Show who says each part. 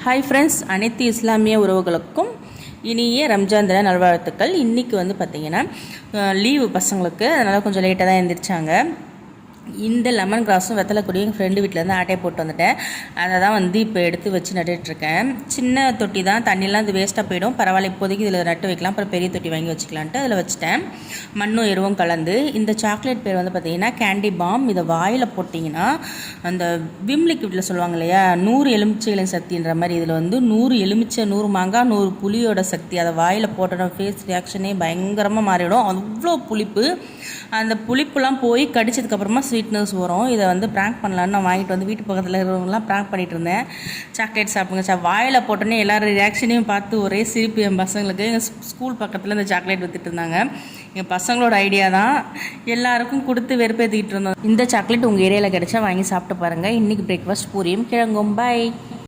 Speaker 1: Hi friends, அனைத்து இஸ்லாமிய உறவுகளுக்கும் இனிய ரம்ஜான் தின நல்வாழ்த்துக்கள். இன்றைக்கி வந்து பார்த்திங்கன்னா லீவு பசங்களுக்கு, அதனால் கொஞ்சம் லேட்டாக தான் எழுந்திரிச்சாங்க. இந்த லெமன் கிராஸும் வெத்தலை கொடியும் எங்கள் ஃப்ரெண்டு வீட்டிலேருந்து ஆட்டையை போட்டு வந்துட்டேன். அதை தான் வந்து இப்போ எடுத்து வச்சு நட்டுட்ருக்கேன். சின்ன தொட்டி தான், தண்ணியெலாம் இது வேஸ்ட்டாக போயிடும், பரவாயில்ல இப்போதைக்கு இதில் நட்டு வைக்கலாம், அப்புறம் பெரிய தொட்டி வாங்கி வச்சுக்கலான்ட்டு அதில் வச்சுட்டேன். மண்ணும் எருவும் கலந்து. இந்த சாக்லேட் பேர் வந்து பார்த்திங்கன்னா கேண்டி பாம். இதை வாயில் போட்டிங்கன்னா அந்த விம் லிக்விடில் சொல்லுவாங்க இல்லையா, 100 எலுமிச்சைகளின் சக்தின்ற மாதிரி இதில் வந்து 100 எலுமிச்சை, 100 மாங்காய், 100 புளியோட சக்தி. அதை வாயில் போட்டோட ஃபேஸ் ரியாக்ஷனே பயங்கரமாக மாறிடும். அவ்வளோ புளிப்பு. அந்த புளிப்புலாம் போய் கடிச்சதுக்கப்புறமா ஸ்வீட்னஸ் வரும். இதை வந்து ப்ராங்க் பண்ணலான்னு நான் வாங்கிட்டு வந்து வீட்டு பக்கத்தில் இருக்கிறவங்களாம் ப்ராங்க் பண்ணிகிட்டு இருந்தேன். சாக்லேட் சாப்பிடுங்க வாயில் போட்டோன்னே எல்லோரும் ரியாக்ஷனையும் பார்த்து ஒரே சிரிப்பு. என் பசங்களுக்கு எங்கள் ஸ்கூல் பக்கத்தில் இந்த சாக்லேட் விற்றுட்டு இருந்தாங்க. என் பசங்களோட ஐடியா தான், எல்லாருக்கும் கொடுத்து வெறுப்பேற்றிக்கிட்டு இருந்தோம். இந்த சாக்லேட் உங்கள் ஏரியாவில் கிடச்சா வாங்கி சாப்பிட்டு பாருங்கள். இன்றைக்கி பிரேக்ஃபாஸ்ட் பூரியும் கிழங்கும். பாய்.